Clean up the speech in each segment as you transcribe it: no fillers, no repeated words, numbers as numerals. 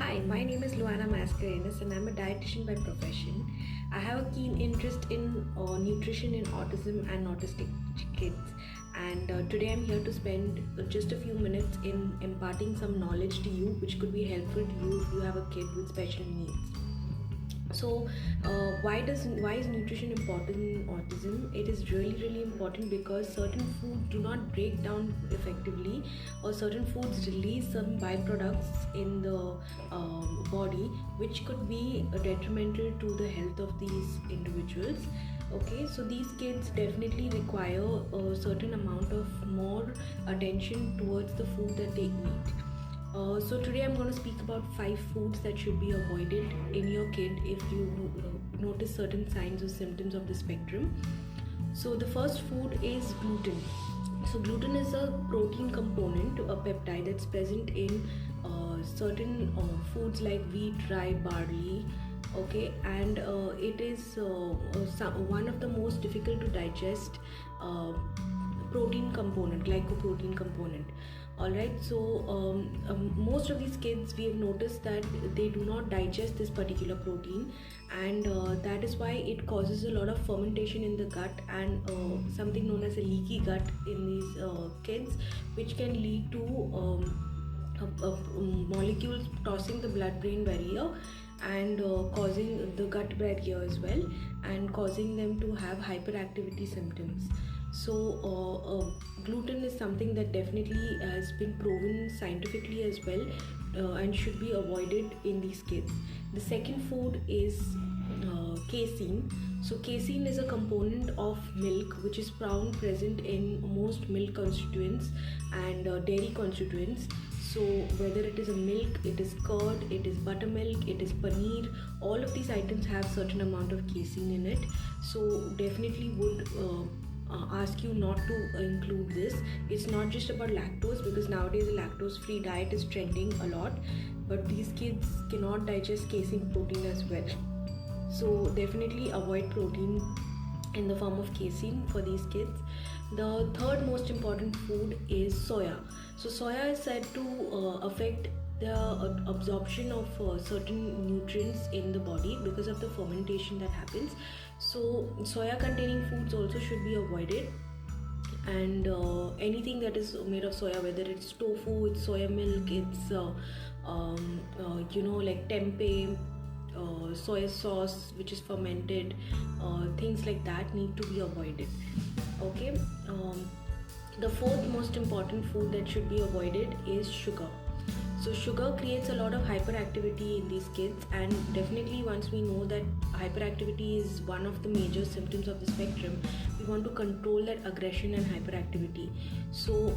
Hi, my name is Luana Mascarenhas and I'm a dietitian by profession. I have a keen interest in nutrition in autism and autistic kids. And today I'm here to spend just a few minutes in imparting some knowledge to you, which could be helpful to you if you have a kid with special needs. So, why is nutrition important in autism? It is really important because certain foods do not break down effectively, or certain foods release some byproducts in the body, which could be detrimental to the health of these individuals. Okay, so these kids definitely require a certain amount of more attention towards the food that they eat. So today I'm going to speak about 5 foods that should be avoided in your kid if you notice certain signs or symptoms of the spectrum. So the first food is gluten. So gluten is a protein component, a peptide that's present in certain foods like wheat, rye, barley. Okay, and it is one of the most difficult to digest protein component, glycoprotein component. Alright, so most of these kids, we have noticed that they do not digest this particular protein, and that is why it causes a lot of fermentation in the gut and something known as a leaky gut in these kids, which can lead to molecules crossing the blood-brain barrier and causing the gut barrier as well, and causing them to have hyperactivity symptoms. So gluten is something that definitely has been proven scientifically as well, and should be avoided in these kids. The second food is casein. So casein is a component of milk which is found present in most milk constituents and dairy constituents. So whether it is a milk, it is curd, it is buttermilk, it is paneer, all of these items have certain amount of casein in it. So definitely would ask you not to include this. It's not just about lactose, because nowadays a lactose-free diet is trending a lot, but these kids cannot digest casein protein as well. So definitely avoid protein in the form of casein for these kids. The third most important food is soya. So soya is said to affect the absorption of certain nutrients in the body because of the fermentation that happens. So soya containing foods also should be avoided, and anything that is made of soya, whether it's tofu, it's soya milk, it's like tempeh, soya sauce which is fermented, things like that need to be avoided. Okay, the fourth most important food that should be avoided is sugar. So sugar creates a lot of hyperactivity in these kids, and definitely once we know that hyperactivity is one of the major symptoms of the spectrum, we want to control that aggression and hyperactivity. So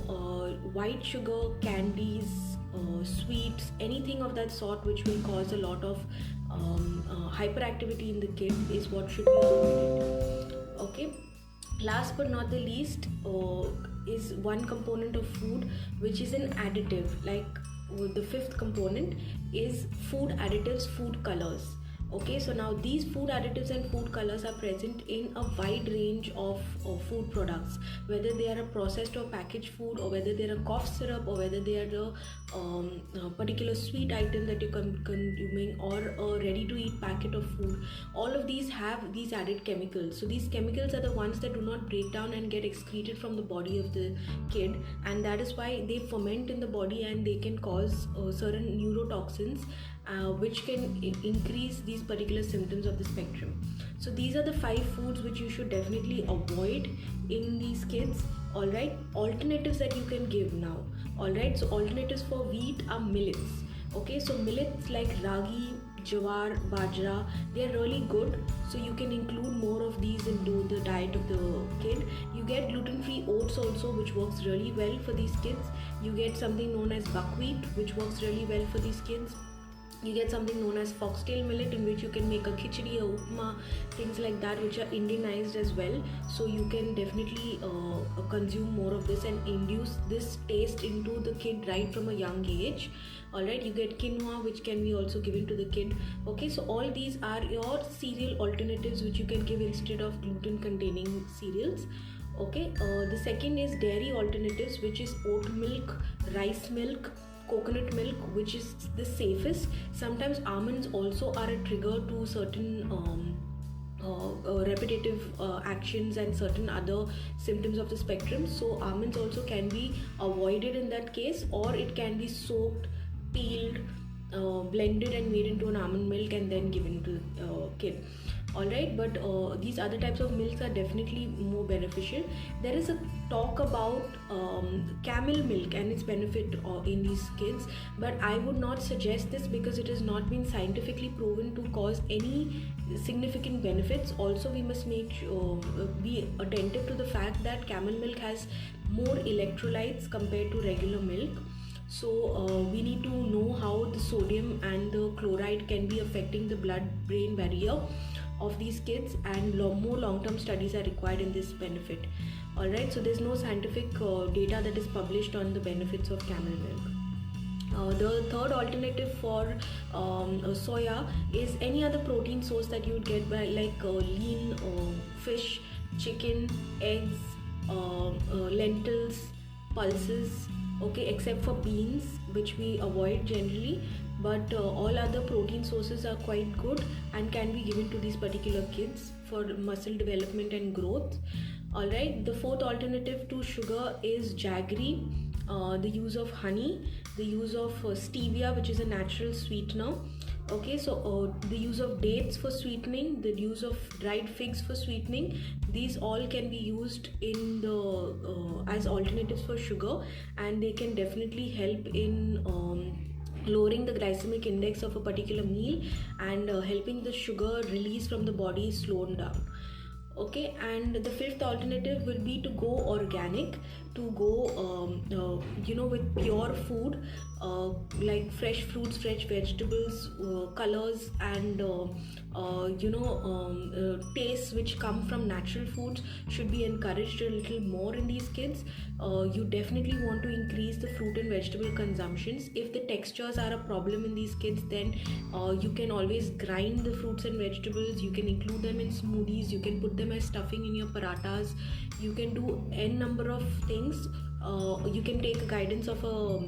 white sugar, candies, sweets, anything of that sort which will cause a lot of hyperactivity in the kid is what should be avoided. Okay, last but not the least is one component of food which is an additive. The fifth component is food additives, food colors. Okay, so now these food additives and food colors are present in a wide range of food products, whether they are a processed or packaged food, or whether they are a cough syrup, or whether they are a particular sweet item that you're consuming, or a ready to eat packet of food. All of these have these added chemicals. So these chemicals are the ones that do not break down and get excreted from the body of the kid, and that is why they ferment in the body, and they can cause certain neurotoxins which can increase these particular symptoms of the spectrum. So these are the 5 foods which you should definitely avoid in these kids. Alright, alternatives that you can give now. Alright, so alternatives for wheat are millets. Okay, so millets like ragi, jawar, bajra, they are really good. So you can include more of these into the diet of the kid. You get gluten-free oats also, which works really well for these kids. You get something known as buckwheat, which works really well for these kids. You get something known as foxtail millet, in which you can make a khichdi, a upma, things like that, which are Indianized as well. So you can definitely consume more of this and induce this taste into the kid right from a young age. Alright, you get quinoa, which can be also given to the kid. Okay, so all these are your cereal alternatives which you can give instead of gluten containing cereals. Okay, the second is dairy alternatives, which is oat milk, rice milk, coconut milk, which is the safest. Sometimes almonds also are a trigger to certain repetitive actions and certain other symptoms of the spectrum. So almonds also can be avoided in that case, or it can be soaked, peeled, blended and made into an almond milk and then given to the kid. Alright, but these other types of milks are definitely more beneficial. There is a talk about camel milk and its benefit in these kids, but I would not suggest this because it has not been scientifically proven to cause any significant benefits. Also, we must be attentive to the fact that camel milk has more electrolytes compared to regular milk. So we need to know how the sodium and the chloride can be affecting the blood-brain barrier of these kids, and more long-term studies are required in this benefit. Alright, so there's no scientific data that is published on the benefits of camel milk. The third alternative for soya is any other protein source that you would get by lean fish, chicken, eggs, lentils, pulses, okay, except for beans, which we avoid generally, but all other protein sources are quite good and can be given to these particular kids for muscle development and growth. Alright, the fourth alternative to sugar is jaggery, the use of honey, the use of stevia, which is a natural sweetener. Okay, so the use of dates for sweetening, the use of dried figs for sweetening, these all can be used in the as alternatives for sugar, and they can definitely help in lowering the glycemic index of a particular meal and helping the sugar release from the body slowed down. Okay, and the fifth alternative will be to go organic, to go with pure food, like fresh fruits, fresh vegetables, colors and tastes which come from natural foods should be encouraged a little more in these kids. You definitely want to increase the fruit and vegetable consumptions. If the textures are a problem in these kids, then you can always grind the fruits and vegetables. You can include them in smoothies, you can put them as stuffing in your parathas, you can do n number of things. You can take guidance of a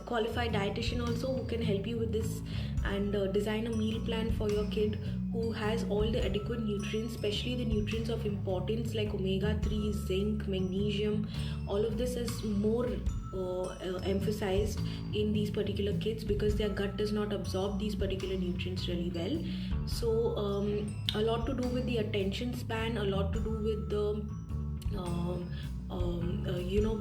qualified dietitian also, who can help you with this and design a meal plan for your kid who has all the adequate nutrients, especially the nutrients of importance like omega-3, zinc, magnesium. All of this is more emphasized in these particular kids because their gut does not absorb these particular nutrients really well. So a lot to do with the attention span, a lot to do with the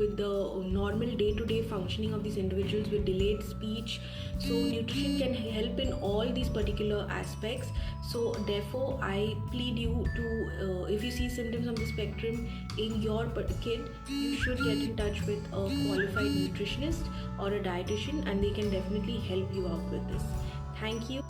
with the normal day-to-day functioning of these individuals with delayed speech. So nutrition can help in all these particular aspects. So therefore I plead you to, if you see symptoms of the spectrum in your kid, you should get in touch with a qualified nutritionist or a dietitian, and they can definitely help you out with this. Thank you.